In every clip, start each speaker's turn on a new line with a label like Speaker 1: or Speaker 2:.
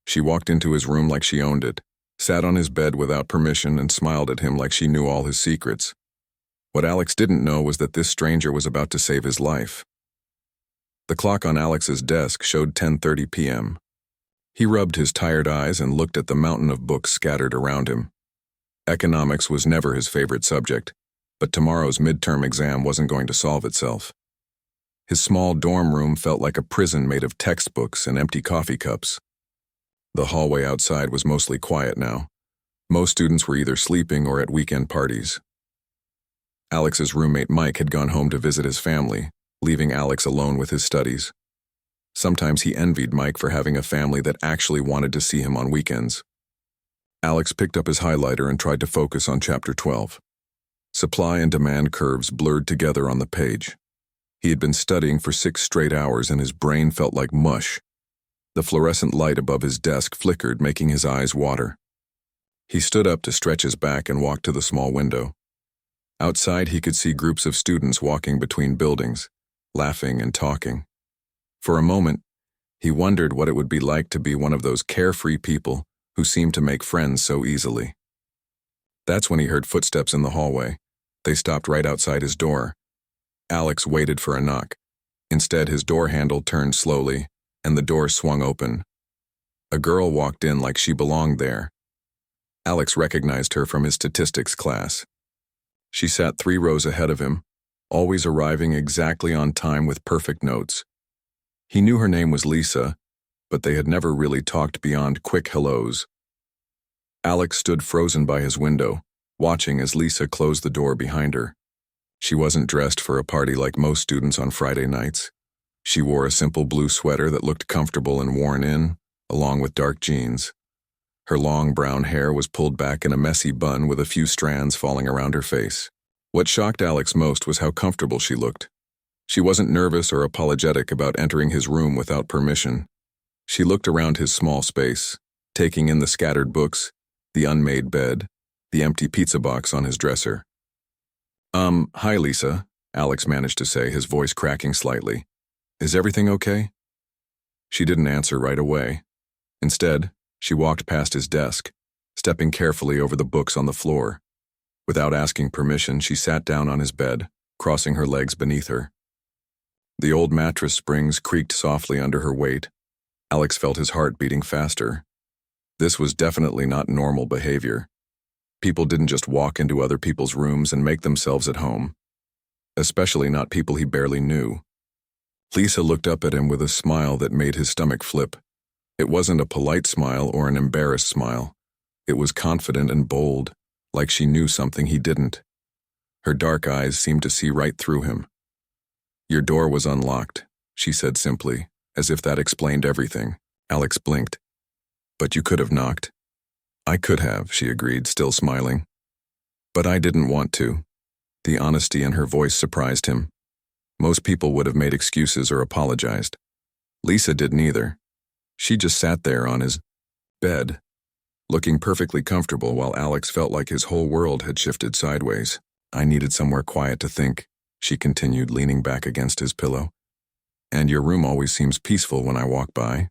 Speaker 1: She walked into his room like she owned it, sat on his bed without permission and smiled at him like she knew all his secrets. What Alex didn't know was that this stranger was about to save his life. The clock on Alex's desk showed 10:30 p.m. He rubbed his tired eyes and looked at the mountain of books scattered around him. Economics was never his favorite subject, but tomorrow's midterm exam wasn't going to solve itself. His small dorm room felt like a prison made of textbooks and empty coffee cups. The hallway outside was mostly quiet now. Most students were either sleeping or at weekend parties. Alex's roommate Mike had gone home to visit his family, leaving Alex alone with his studies. Sometimes he envied Mike for having a family that actually wanted to see him on weekends. Alex picked up his highlighter and tried to focus on Chapter 12. Supply and demand curves blurred together on the page. He had been studying for 6 straight hours and his brain felt like mush. The fluorescent light above his desk flickered, making his eyes water. He stood up to stretch his back and walked to the small window. Outside, he could see groups of students walking between buildings, laughing and talking. For a moment, he wondered what it would be like to be one of those carefree people who seemed to make friends so easily. That's when he heard footsteps in the hallway. They stopped right outside his door. Alex waited for a knock. Instead, his door handle turned slowly, and the door swung open. A girl walked in like she belonged there. Alex recognized her from his statistics class. She sat 3 rows ahead of him, always arriving exactly on time with perfect notes. He knew her name was Lisa, but they had never really talked beyond quick hellos. Alex stood frozen by his window, watching as Lisa closed the door behind her. She wasn't dressed for a party like most students on Friday nights. She wore a simple blue sweater that looked comfortable and worn in, along with dark jeans. Her long brown hair was pulled back in a messy bun with a few strands falling around her face. What shocked Alex most was how comfortable she looked. She wasn't nervous or apologetic about entering his room without permission. She looked around his small space, taking in the scattered books, the unmade bed, the empty pizza box on his dresser. Hi Lisa, Alex managed to say, his voice cracking slightly. Is everything okay? She didn't answer right away. Instead, she walked past his desk, stepping carefully over the books on the floor. Without asking permission, she sat down on his bed, crossing her legs beneath her. The old mattress springs creaked softly under her weight. Alex felt his heart beating faster. This was definitely not normal behavior. People didn't just walk into other people's rooms and make themselves at home, especially not people he barely knew. Lisa looked up at him with a smile that made his stomach flip. It wasn't a polite smile or an embarrassed smile. It was confident and bold, like she knew something he didn't. Her dark eyes seemed to see right through him. Your door was unlocked, she said simply, as if that explained everything. Alex blinked. But you could have knocked. I could have, she agreed, still smiling. But I didn't want to. The honesty in her voice surprised him. Most people would have made excuses or apologized. Lisa didn't either. She just sat there on his bed, looking perfectly comfortable while Alex felt like his whole world had shifted sideways. I needed somewhere quiet to think, she continued, leaning back against his pillow. And your room always seems peaceful when I walk by.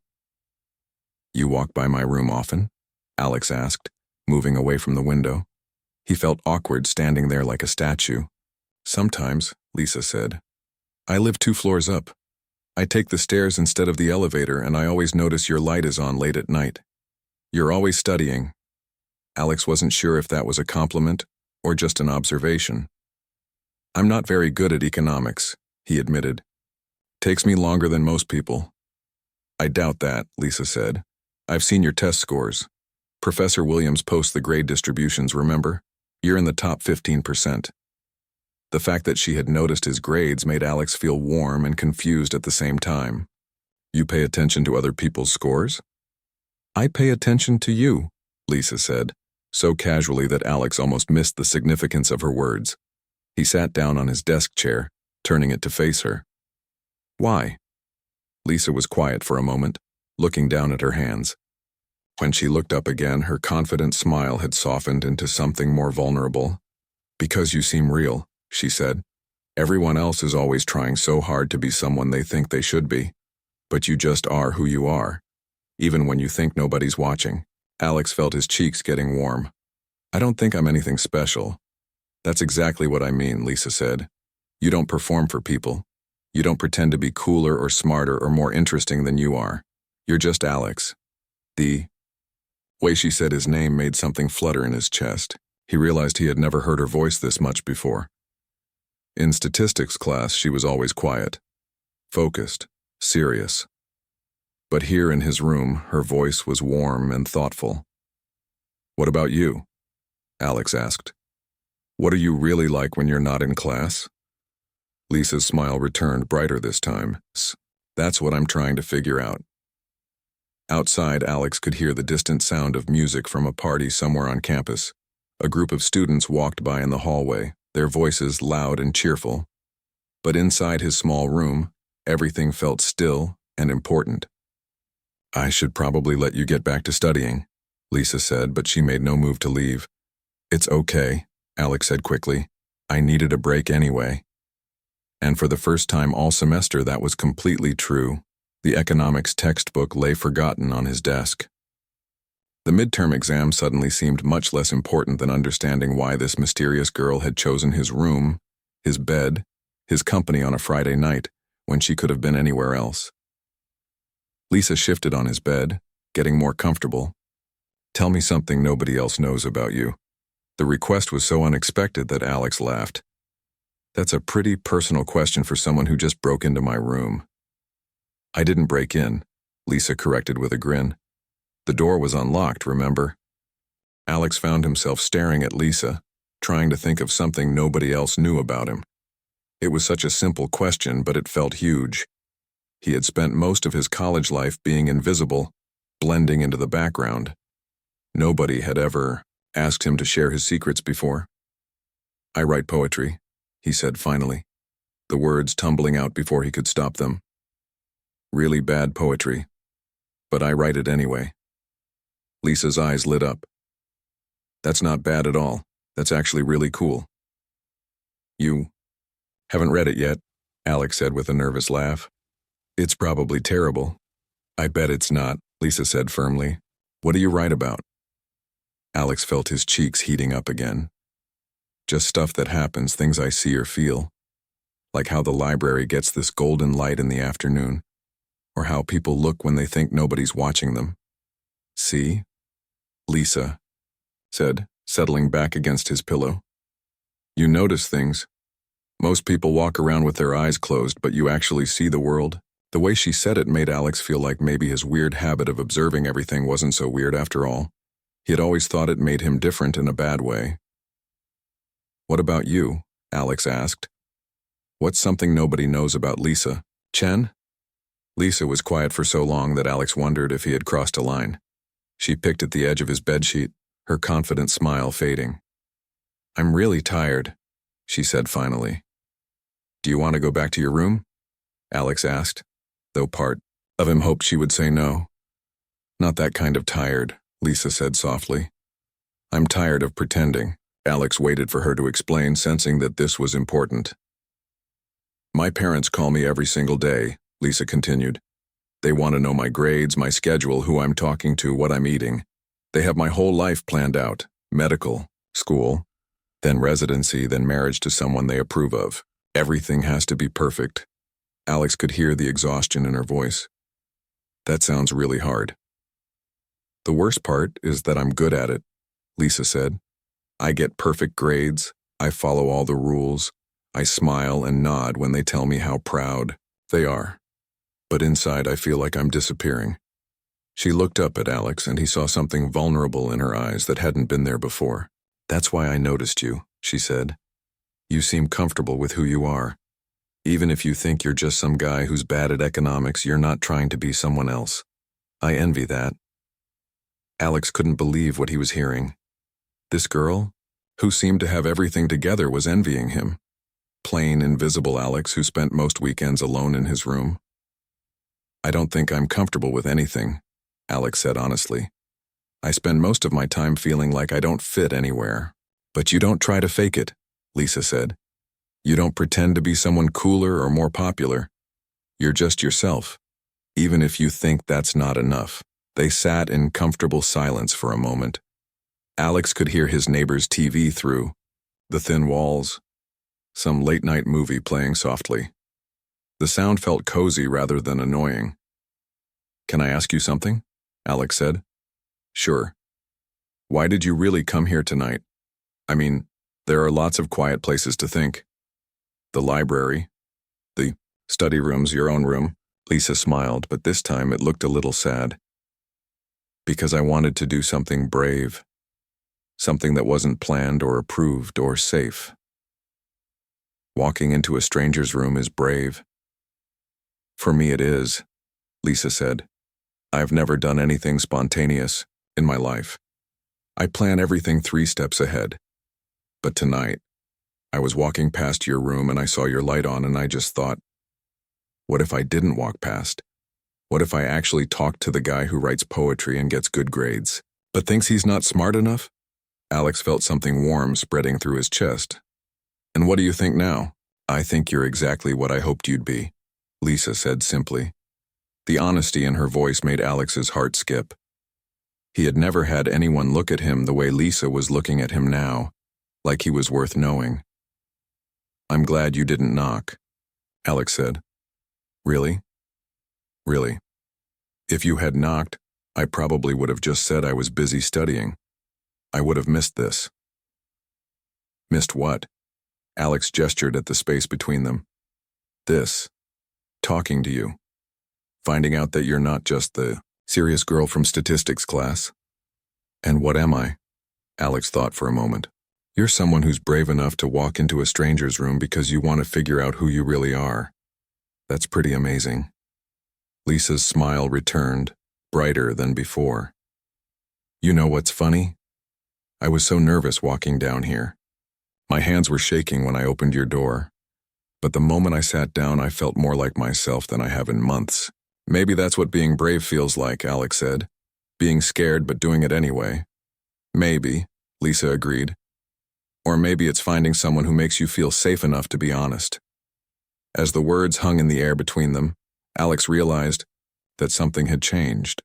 Speaker 1: You walk by my room often? Alex asked, moving away from the window. He felt awkward standing there like a statue. Sometimes, Lisa said. I live 2 floors up. I take the stairs instead of the elevator, and I always notice your light is on late at night. You're always studying. Alex wasn't sure if that was a compliment or just an observation. I'm not very good at economics, he admitted. Takes me longer than most people. I doubt that, Lisa said. I've seen your test scores. Professor Williams posts the grade distributions, remember? You're in the top 15%. The fact that she had noticed his grades made Alex feel warm and confused at the same time. You pay attention to other people's scores? I pay attention to you, Lisa said, so casually that Alex almost missed the significance of her words. He sat down on his desk chair, turning it to face her. Why? Lisa was quiet for a moment, looking down at her hands. When she looked up again, her confident smile had softened into something more vulnerable. Because you seem real, she said. Everyone else is always trying so hard to be someone they think they should be, but you just are who you are. even when you think nobody's watching. Alex felt his cheeks getting warm. I don't think I'm anything special. That's exactly what I mean, Lisa said. You don't perform for people. You don't pretend to be cooler or smarter or more interesting than you are. You're just Alex. The way she said his name made something flutter in his chest. He realized he had never heard her voice this much before. In statistics class, she was always quiet, focused, serious. But here in his room, her voice was warm and thoughtful. What about you? Alex asked. What are you really like when you're not in class? Lisa's smile returned, brighter this time. That's what I'm trying to figure out. Outside, Alex could hear the distant sound of music from a party somewhere on campus. A group of students walked by in the hallway, their voices loud and cheerful. But inside his small room, everything felt still and important. I should probably let you get back to studying, Lisa said, but she made no move to leave. It's okay, Alex said quickly. I needed a break anyway. And for the first time all semester, that was completely true. The economics textbook lay forgotten on his desk. The midterm exam suddenly seemed much less important than understanding why this mysterious girl had chosen his room, his bed, his company on a Friday night, when she could have been anywhere else. Lisa shifted on his bed, getting more comfortable. Tell me something nobody else knows about you. The request was so unexpected that Alex laughed. That's a pretty personal question for someone who just broke into my room. I didn't break in, Lisa corrected with a grin. The door was unlocked, remember? Alex found himself staring at Lisa, trying to think of something nobody else knew about him. It was such a simple question, but it felt huge. He had spent most of his college life being invisible, blending into the background. Nobody had ever asked him to share his secrets before. I write poetry, he said finally, the words tumbling out before he could stop them. Really bad poetry, but I write it anyway. Lisa's eyes lit up. That's not bad at all. That's actually really cool. You haven't read it yet, Alex said with a nervous laugh. It's probably terrible. I bet it's not, Lisa said firmly. What do you write about? Alex felt his cheeks heating up again. Just stuff that happens, things I see or feel. Like how the library gets this golden light in the afternoon, or how people look when they think nobody's watching them. See? Lisa said, settling back against his pillow. You notice things. Most people walk around with their eyes closed, but you actually see the world. The way she said it made Alex feel like maybe his weird habit of observing everything wasn't so weird after all. He had always thought it made him different in a bad way. What about you? Alex asked. What's something nobody knows about Lisa? Chen? Lisa was quiet for so long that Alex wondered if he had crossed a line. She picked at the edge of his bedsheet, her confident smile fading. I'm really tired, she said finally. Do you want to go back to your room? Alex asked, though part of him hoped she would say no. Not that kind of tired, Lisa said softly. I'm tired of pretending. Alex waited for her to explain, sensing that this was important. My parents call me every single day, Lisa continued. They want to know my grades, my schedule, who I'm talking to, what I'm eating. They have my whole life planned out. Medical, school, then residency, then marriage to someone they approve of. Everything has to be perfect. Alex could hear the exhaustion in her voice. That sounds really hard. The worst part is that I'm good at it, Lisa said. I get perfect grades. I follow all the rules. I smile and nod when they tell me how proud they are. But inside I feel like I'm disappearing. She looked up at Alex and he saw something vulnerable in her eyes that hadn't been there before. That's why I noticed you, she said. You seem comfortable with who you are. Even if you think you're just some guy who's bad at economics, you're not trying to be someone else. I envy that. Alex couldn't believe what he was hearing. This girl, who seemed to have everything together, was envying him. Plain, invisible Alex who spent most weekends alone in his room. I don't think I'm comfortable with anything, Alex said honestly. I spend most of my time feeling like I don't fit anywhere. But you don't try to fake it, Lisa said. You don't pretend to be someone cooler or more popular. You're just yourself, even if you think that's not enough. They sat in comfortable silence for a moment. Alex could hear his neighbor's TV through the thin walls, some late-night movie playing softly. The sound felt cozy rather than annoying. "Can I ask you something?" Alex said. "Sure. Why did you really come here tonight? I mean, there are lots of quiet places to think. The library, the study room's your own room." Lisa smiled, but this time it looked a little sad. "Because I wanted to do something brave. Something that wasn't planned or approved or safe. Walking into a stranger's room is brave." "For me it is," Lisa said. "I've never done anything spontaneous in my life. I plan everything 3 steps ahead. But tonight, I was walking past your room and I saw your light on and I just thought, what if I didn't walk past? What if I actually talked to the guy who writes poetry and gets good grades, but thinks he's not smart enough?" Alex felt something warm spreading through his chest. "And what do you think now?" "I think you're exactly what I hoped you'd be," Lisa said simply. The honesty in her voice made Alex's heart skip. He had never had anyone look at him the way Lisa was looking at him now, like he was worth knowing. "I'm glad you didn't knock," Alex said. "Really? Really. If you had knocked, I probably would have just said I was busy studying. I would have missed this." "Missed what?" Alex gestured at the space between them. "This. Talking to you. Finding out that you're not just the serious girl from statistics class." "And what am I?" Alex thought for a moment. "You're someone who's brave enough to walk into a stranger's room because you want to figure out who you really are. That's pretty amazing." Lisa's smile returned, brighter than before. "You know what's funny? I was so nervous walking down here. My hands were shaking when I opened your door. But the moment I sat down, I felt more like myself than I have in months." "Maybe that's what being brave feels like," Alex said. "Being scared but doing it anyway." "Maybe," Lisa agreed. "Or maybe it's finding someone who makes you feel safe enough to be honest." As the words hung in the air between them, Alex realized that something had changed.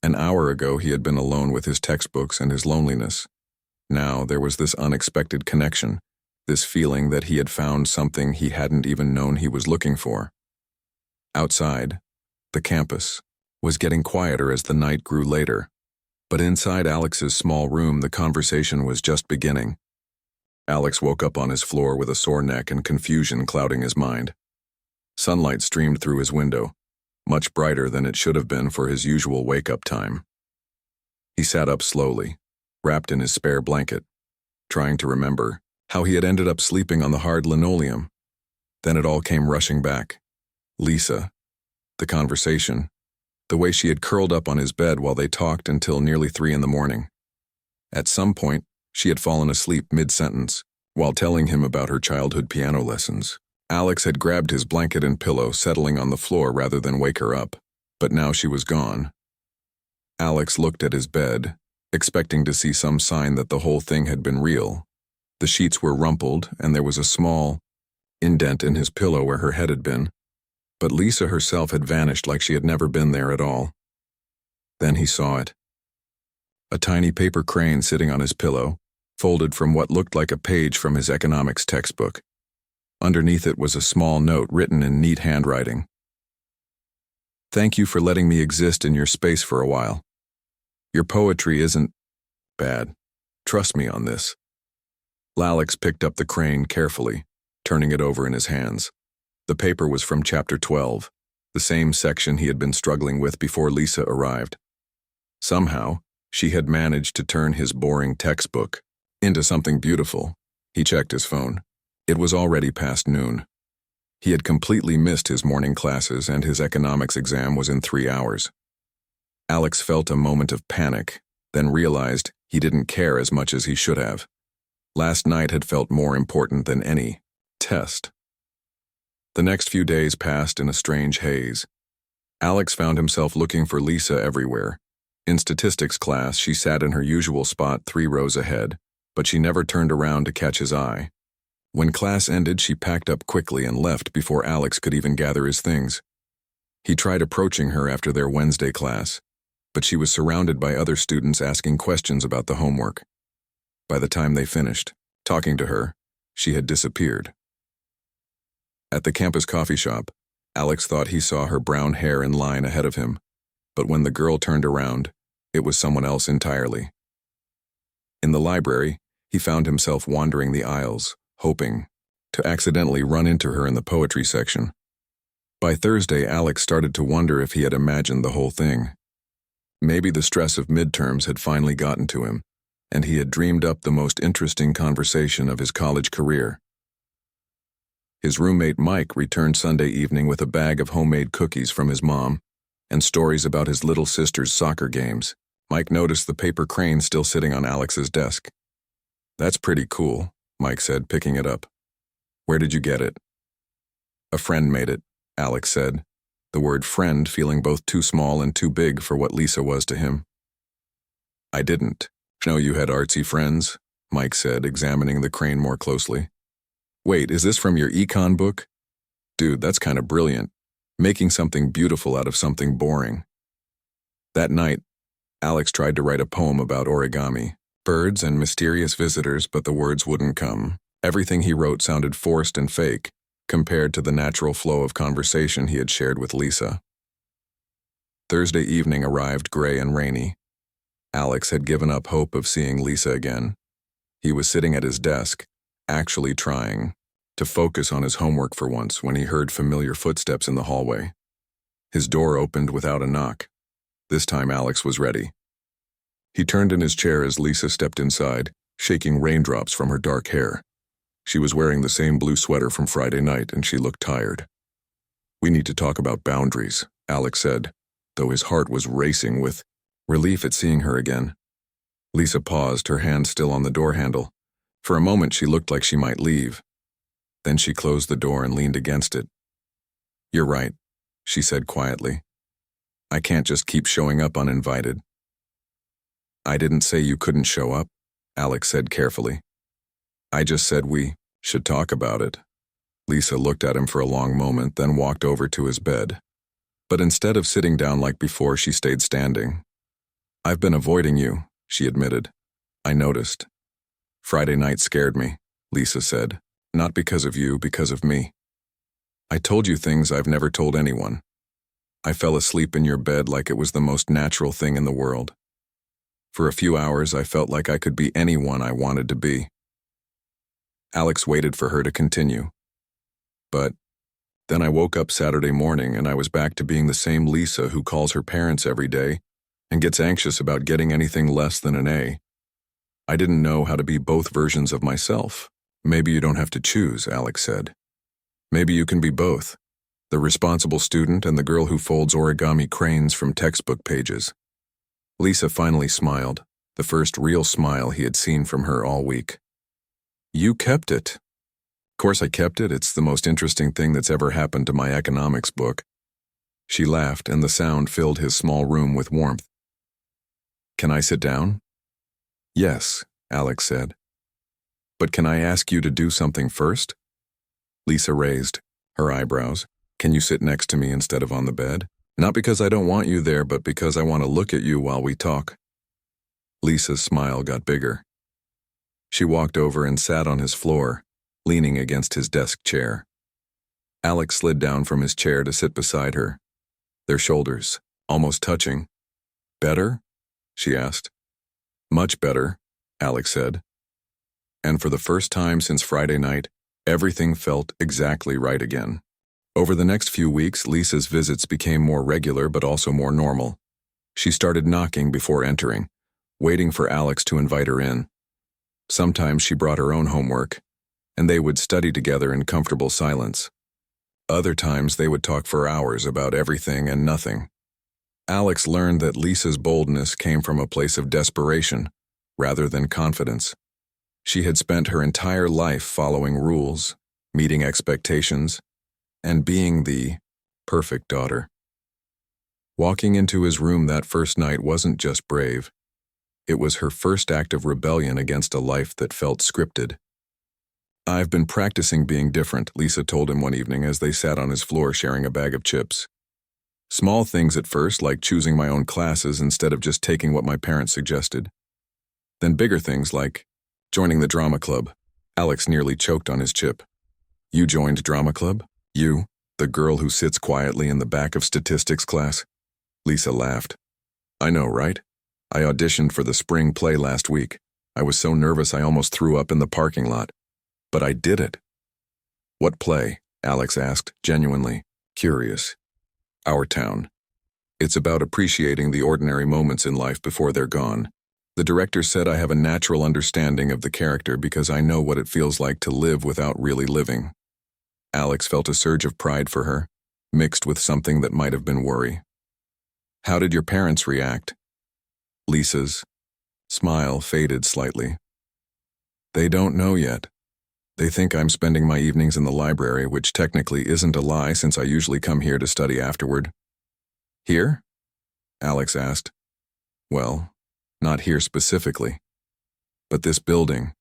Speaker 1: An hour ago, he had been alone with his textbooks and his loneliness. Now there was this unexpected connection, this feeling that he had found something he hadn't even known he was looking for. Outside, the campus was getting quieter as the night grew later, but inside Alex's small room, the conversation was just beginning. Alex woke up on his floor with a sore neck and confusion clouding his mind. Sunlight streamed through his window, much brighter than it should have been for his usual wake-up time. He sat up slowly, wrapped in his spare blanket, trying to remember how he had ended up sleeping on the hard linoleum. Then it all came rushing back. Lisa, the conversation, the way she had curled up on his bed while they talked until nearly 3 a.m. At some point, she had fallen asleep mid-sentence while telling him about her childhood piano lessons. Alex had grabbed his blanket and pillow, settling on the floor rather than wake her up, but now she was gone. Alex looked at his bed, expecting to see some sign that the whole thing had been real. The sheets were rumpled, and there was a small indent in his pillow where her head had been, but Lisa herself had vanished like she had never been there at all. Then he saw it. A tiny paper crane sitting on his pillow, folded from what looked like a page from his economics textbook. Underneath it was a small note written in neat handwriting. "Thank you for letting me exist in your space for a while. Your poetry isn't bad. Trust me on this." Alex picked up the crane carefully, turning it over in his hands. The paper was from Chapter 12, the same section he had been struggling with before Lisa arrived. Somehow, she had managed to turn his boring textbook into something beautiful. He checked his phone. It was already past noon. He had completely missed his morning classes and his economics exam was in 3 hours. Alex felt a moment of panic, then realized he didn't care as much as he should have. Last night had felt more important than any test. The next few days passed in a strange haze. Alex found himself looking for Lisa everywhere. In statistics class, she sat in her usual spot 3 rows ahead, but she never turned around to catch his eye. When class ended, she packed up quickly and left before Alex could even gather his things. He tried approaching her after their Wednesday class, but she was surrounded by other students asking questions about the homework. By the time they finished talking to her, she had disappeared. At the campus coffee shop, Alex thought he saw her brown hair in line ahead of him, but when the girl turned around, it was someone else entirely. In the library, he found himself wandering the aisles, hoping to accidentally run into her in the poetry section. By Thursday, Alex started to wonder if he had imagined the whole thing. Maybe the stress of midterms had finally gotten to him, and he had dreamed up the most interesting conversation of his college career. His roommate Mike returned Sunday evening with a bag of homemade cookies from his mom and stories about his little sister's soccer games. Mike noticed the paper crane still sitting on Alex's desk. "That's pretty cool," Mike said, picking it up. "Where did you get it?" "A friend made it," Alex said, the word friend feeling both too small and too big for what Lisa was to him. "I didn't know you had artsy friends," Mike said, examining the crane more closely. "Wait, is this from your econ book? Dude, that's kind of brilliant. Making something beautiful out of something boring." That night, Alex tried to write a poem about origami, birds and mysterious visitors, but the words wouldn't come. Everything he wrote sounded forced and fake, compared to the natural flow of conversation he had shared with Lisa. Thursday evening arrived gray and rainy. Alex had given up hope of seeing Lisa again. He was sitting at his desk, actually trying to focus on his homework for once when he heard familiar footsteps in the hallway. His door opened without a knock. This time Alex was ready. He turned in his chair as Lisa stepped inside, shaking raindrops from her dark hair. She was wearing the same blue sweater from Friday night, and she looked tired. "We need to talk about boundaries," Alex said, though his heart was racing with relief at seeing her again. Lisa paused, her hand still on the door handle. For a moment she looked like she might leave. Then she closed the door and leaned against it. "You're right," she said quietly. "I can't just keep showing up uninvited." "I didn't say you couldn't show up," Alex said carefully. "I just said we should talk about it." Lisa looked at him for a long moment, then walked over to his bed. But instead of sitting down like before, she stayed standing. "I've been avoiding you," she admitted. "I noticed. Friday night scared me," Lisa said. "Not because of you, because of me. I told you things I've never told anyone. I fell asleep in your bed like it was the most natural thing in the world. For a few hours, I felt like I could be anyone I wanted to be." Alex waited for her to continue. "But then I woke up Saturday morning and I was back to being the same Lisa who calls her parents every day and gets anxious about getting anything less than an A. I didn't know how to be both versions of myself." "Maybe you don't have to choose," Alex said. "Maybe you can be both, the responsible student and the girl who folds origami cranes from textbook pages." Lisa finally smiled, the first real smile he had seen from her all week. "You kept it." "Of course I kept it. It's the most interesting thing that's ever happened to my economics book." She laughed, and the sound filled his small room with warmth. "Can I sit down?" "Yes," Alex said. "But can I ask you to do something first?" Lisa raised her eyebrows. "Can you sit next to me instead of on the bed? Not because I don't want you there, but because I want to look at you while we talk." Lisa's smile got bigger. She walked over and sat on his floor, leaning against his desk chair. Alex slid down from his chair to sit beside her, their shoulders almost touching. "Better?" she asked. "Much better," Alex said. And for the first time since Friday night, everything felt exactly right again. Over the next few weeks, Lisa's visits became more regular but also more normal. She started knocking before entering, waiting for Alex to invite her in. Sometimes she brought her own homework, and they would study together in comfortable silence. Other times they would talk for hours about everything and nothing. Alex learned that Lisa's boldness came from a place of desperation, rather than confidence. She had spent her entire life following rules, meeting expectations, and being the perfect daughter. Walking into his room that first night wasn't just brave. It was her first act of rebellion against a life that felt scripted. "I've been practicing being different," Lisa told him one evening as they sat on his floor sharing a bag of chips. Small things at first, like choosing my own classes instead of just taking what my parents suggested. Then bigger things like joining the drama club. Alex nearly choked on his chip. You joined drama club? You, the girl who sits quietly in the back of statistics class? Lisa laughed. I know, right? I auditioned for the spring play last week. I was so nervous I almost threw up in the parking lot. But I did it. What play? Alex asked, genuinely curious. Our Town. It's about appreciating the ordinary moments in life before they're gone. The director said I have a natural understanding of the character because I know what it feels like to live without really living. Alex felt a surge of pride for her, mixed with something that might have been worry. How did your parents react? Lisa's smile faded slightly. They don't know yet. They think I'm spending my evenings in the library, which technically isn't a lie since I usually come here to study afterward. Here? Alex asked. Well, not here specifically. But this building.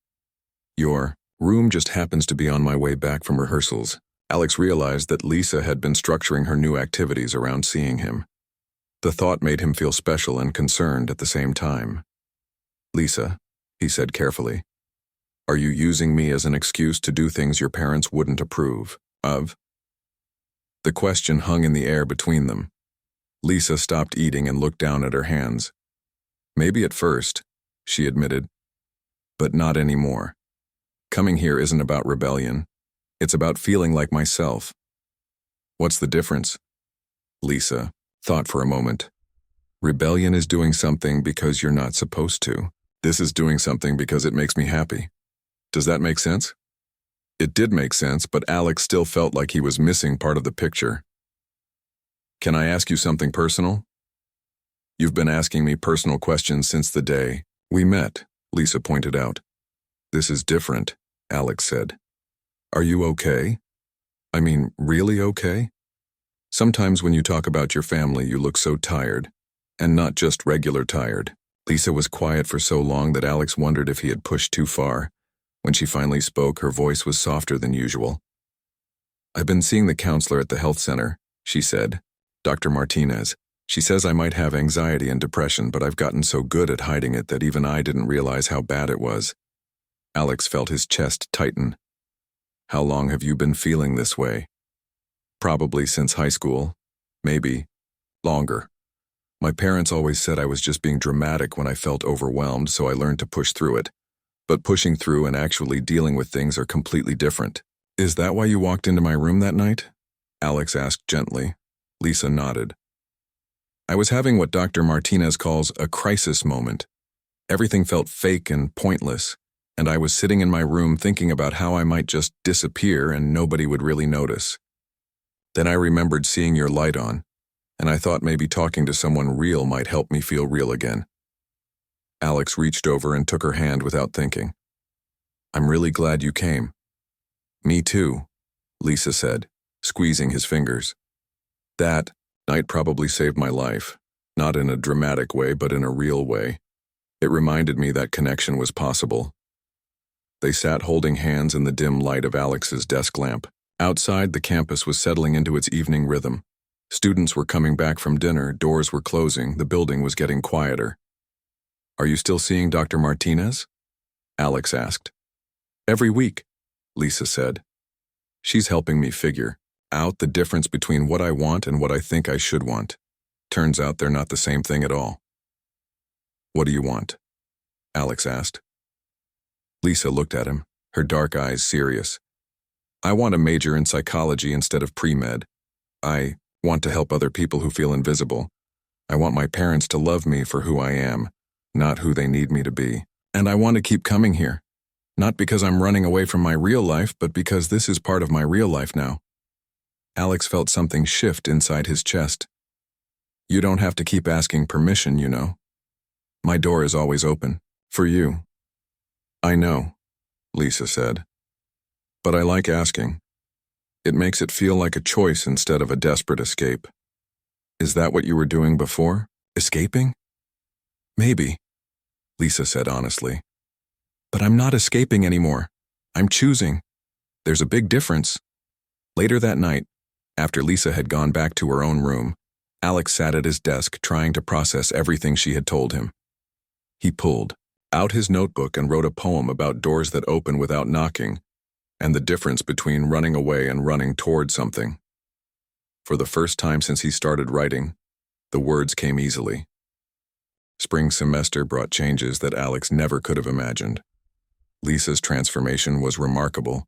Speaker 1: Your room just happens to be on my way back from rehearsals. Alex realized that Lisa had been structuring her new activities around seeing him. The thought made him feel special and concerned at the same time. Lisa, he said carefully, are you using me as an excuse to do things your parents wouldn't approve of? The question hung in the air between them. Lisa stopped eating and looked down at her hands. Maybe at first, she admitted, but not anymore. Coming here isn't about rebellion. It's about feeling like myself. What's the difference? Lisa thought for a moment. Rebellion is doing something because you're not supposed to. This is doing something because it makes me happy. Does that make sense? It did make sense, but Alex still felt like he was missing part of the picture. Can I ask you something personal? You've been asking me personal questions since the day we met, Lisa pointed out. This is different, Alex said. Are you okay? I mean, really okay? Sometimes when you talk about your family, you look so tired, and not just regular tired. Lisa was quiet for so long that Alex wondered if he had pushed too far. When she finally spoke, her voice was softer than usual. I've been seeing the counselor at the health center, she said. Dr. Martinez. She says I might have anxiety and depression, but I've gotten so good at hiding it that even I didn't realize how bad it was. Alex felt his chest tighten. How long have you been feeling this way? Probably since high school. Maybe longer. My parents always said I was just being dramatic when I felt overwhelmed, so I learned to push through it. But pushing through and actually dealing with things are completely different. Is that why you walked into my room that night? Alex asked gently. Lisa nodded. I was having what Dr. Martinez calls a crisis moment. Everything felt fake and pointless, and I was sitting in my room thinking about how I might just disappear and nobody would really notice. Then I remembered seeing your light on, and I thought maybe talking to someone real might help me feel real again. Alex reached over and took her hand without thinking. I'm really glad you came. Me too, Lisa said, squeezing his fingers. That night probably saved my life, not in a dramatic way, but in a real way. It reminded me that connection was possible. They sat holding hands in the dim light of Alex's desk lamp. Outside, the campus was settling into its evening rhythm. Students were coming back from dinner, doors were closing, the building was getting quieter. Are you still seeing Dr. Martinez? Alex asked. Every week, Lisa said. She's helping me figure out the difference between what I want and what I think I should want. Turns out they're not the same thing at all. What do you want? Alex asked. Lisa looked at him, her dark eyes serious. I want to major in psychology instead of pre-med. I want to help other people who feel invisible. I want my parents to love me for who I am, not who they need me to be. And I want to keep coming here. Not because I'm running away from my real life, but because this is part of my real life now. Alex felt something shift inside his chest. You don't have to keep asking permission, you know. My door is always open. For you. I know, Lisa said. But I like asking. It makes it feel like a choice instead of a desperate escape. Is that what you were doing before? Escaping? Maybe, Lisa said honestly. But I'm not escaping anymore. I'm choosing. There's a big difference. Later that night, after Lisa had gone back to her own room, Alex sat at his desk trying to process everything she had told him. He pulled out his notebook and wrote a poem about doors that open without knocking, and the difference between running away and running toward something. For the first time since he started writing, the words came easily. Spring semester brought changes that Alex never could have imagined. Lisa's transformation was remarkable,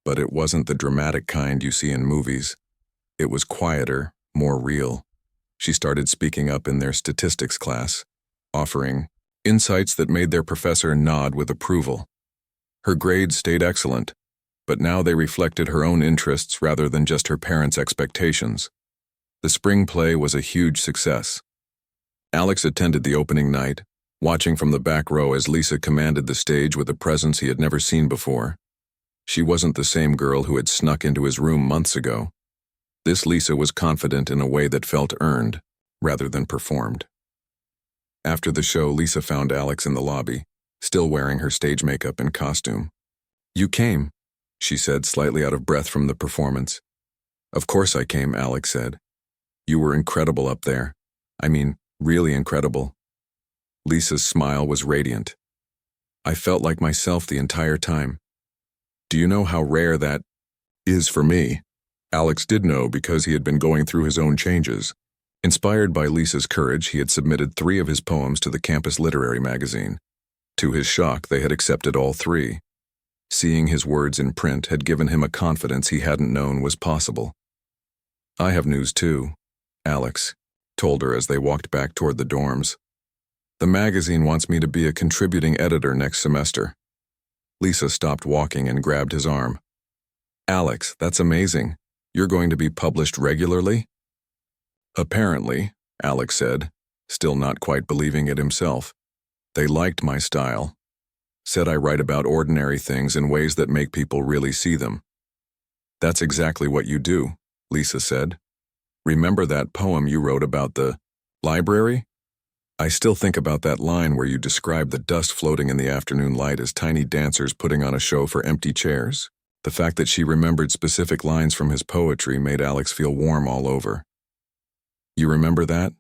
Speaker 1: but it wasn't the dramatic kind you see in movies. It was quieter, more real. She started speaking up in their statistics class, offering insights that made their professor nod with approval. Her grades stayed excellent, but now they reflected her own interests rather than just her parents' expectations. The spring play was a huge success. Alex attended the opening night, watching from the back row as Lisa commanded the stage with a presence he had never seen before. She wasn't the same girl who had snuck into his room months ago. This Lisa was confident in a way that felt earned, rather than performed. After the show, Lisa found Alex in the lobby, still wearing her stage makeup and costume. "You came," she said, slightly out of breath from the performance. "Of course I came," Alex said. "You were incredible up there. I mean, really incredible." Lisa's smile was radiant. "I felt like myself the entire time. Do you know how rare that is for me?" Alex did know because he had been going through his own changes. Inspired by Lisa's courage, he had submitted 3 of his poems to the campus literary magazine. To his shock, they had accepted all 3. Seeing his words in print had given him a confidence he hadn't known was possible. "I have news too," Alex told her as they walked back toward the dorms. "The magazine wants me to be a contributing editor next semester." Lisa stopped walking and grabbed his arm. "Alex, that's amazing. You're going to be published regularly?" "Apparently," Alex said, still not quite believing it himself. "They liked my style. Said I write about ordinary things in ways that make people really see them." "That's exactly what you do," Lisa said. "Remember that poem you wrote about the library? I still think about that line where you describe the dust floating in the afternoon light as tiny dancers putting on a show for empty chairs." The fact that she remembered specific lines from his poetry made Alex feel warm all over. "You remember that?"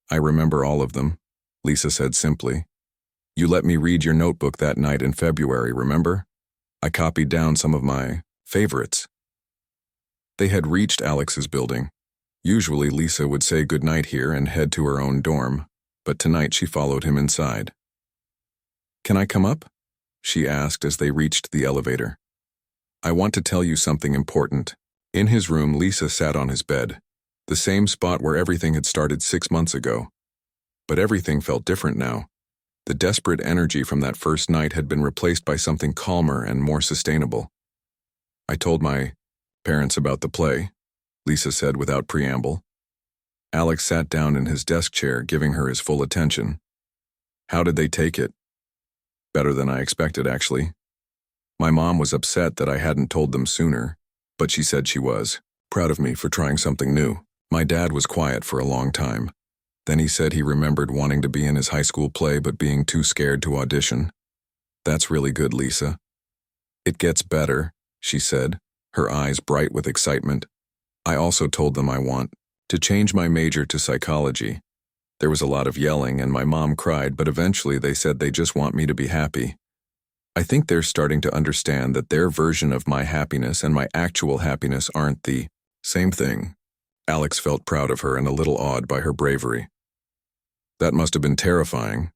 Speaker 1: "I remember all of them," Lisa said simply. "You let me read your notebook that night in February, remember? I copied down some of my favorites." They had reached Alex's building. Usually Lisa would say goodnight here and head to her own dorm, but tonight she followed him inside. "Can I come up?" she asked as they reached the elevator. "I want to tell you something important." In his room, Lisa sat on his bed, the same spot where everything had started 6 months ago. But everything felt different now. The desperate energy from that first night had been replaced by something calmer and more sustainable. "I told my parents about the play," Lisa said without preamble. Alex sat down in his desk chair, giving her his full attention. "How did they take it?" "Better than I expected, actually. My mom was upset that I hadn't told them sooner, but she said she was proud of me for trying something new. My dad was quiet for a long time. Then he said he remembered wanting to be in his high school play but being too scared to audition." "That's really good, Lisa." "It gets better," she said, her eyes bright with excitement. "I also told them I want to change my major to psychology. There was a lot of yelling and my mom cried, but eventually they said they just want me to be happy. I think they're starting to understand that their version of my happiness and my actual happiness aren't the same thing." Alex felt proud of her and a little awed by her bravery. "That must have been terrifying."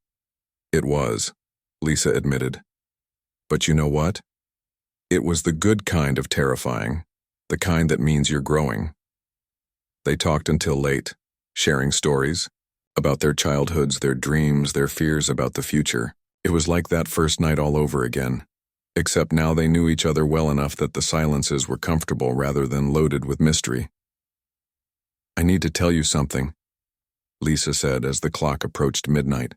Speaker 1: "It was," Lisa admitted. "But you know what? It was the good kind of terrifying, the kind that means you're growing." They talked until late, sharing stories about their childhoods, their dreams, their fears about the future. It was like that first night all over again, except now they knew each other well enough that the silences were comfortable rather than loaded with mystery. "I need to tell you something," Lisa said as the clock approached midnight.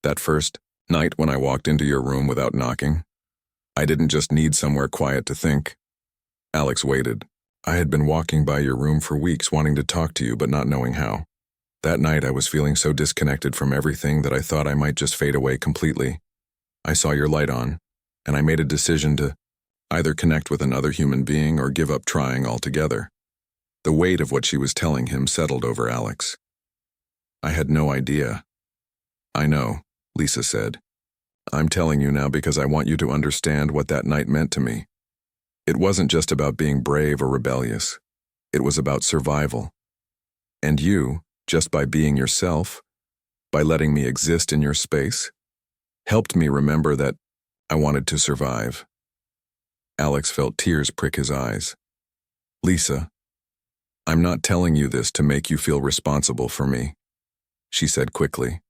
Speaker 1: "That first night when I walked into your room without knocking, I didn't just need somewhere quiet to think." Alex waited. "I had been walking by your room for weeks wanting to talk to you but not knowing how. That night I was feeling so disconnected from everything that I thought I might just fade away completely. I saw your light on, and I made a decision to either connect with another human being or give up trying altogether. The weight of what she was telling him settled over Alex. I had no idea. I know, Lisa said. I'm telling you now because I want you to understand what that night meant to me. It wasn't just about being brave or rebellious. It was about survival. And you, just by being yourself, by letting me exist in your space, helped me remember that I wanted to survive. Alex felt tears prick his eyes. Lisa, I'm not telling you this to make you feel responsible for me, she said quickly.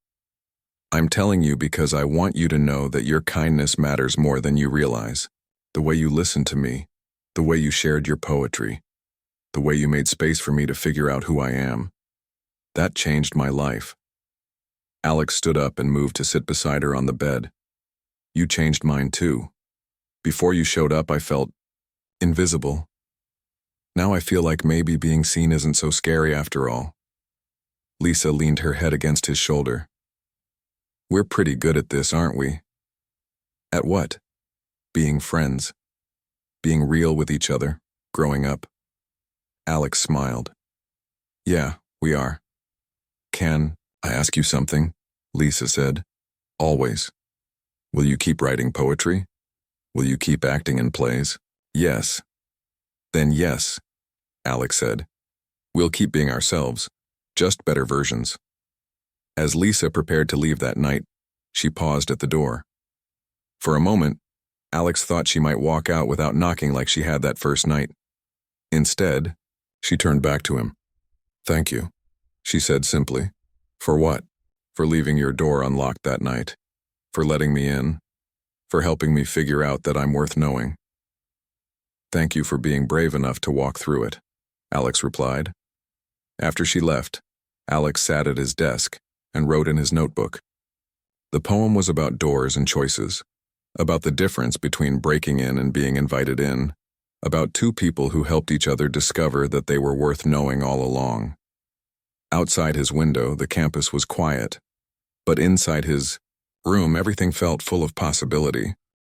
Speaker 1: I'm telling you because I want you to know that your kindness matters more than you realize. The way you listened to me, the way you shared your poetry, the way you made space for me to figure out who I am. That changed my life. Alex stood up and moved to sit beside her on the bed. You changed mine too. Before you showed up, I felt invisible. Now I feel like maybe being seen isn't so scary after all. Lisa leaned her head against his shoulder. We're pretty good at this, aren't we? At what? Being friends. Being real with each other, growing up. Alex smiled. Yeah, we are. Can I ask you something? Lisa said. Always. Will you keep writing poetry? Will you keep acting in plays? Yes. Then yes, Alex said. We'll keep being ourselves, just better versions. As Lisa prepared to leave that night, she paused at the door. For a moment, Alex thought she might walk out without knocking like she had that first night. Instead, she turned back to him. Thank you, she said simply. For what? For leaving your door unlocked that night. For letting me in. For helping me figure out that I'm worth knowing. Thank you for being brave enough to walk through it, Alex replied. After she left, Alex sat at his desk and wrote in his notebook. The poem was about doors and choices, about the difference between breaking in and being invited in, about two people who helped each other discover that they were worth knowing all along. Outside his window, the campus was quiet, but inside his room, everything felt full of possibility.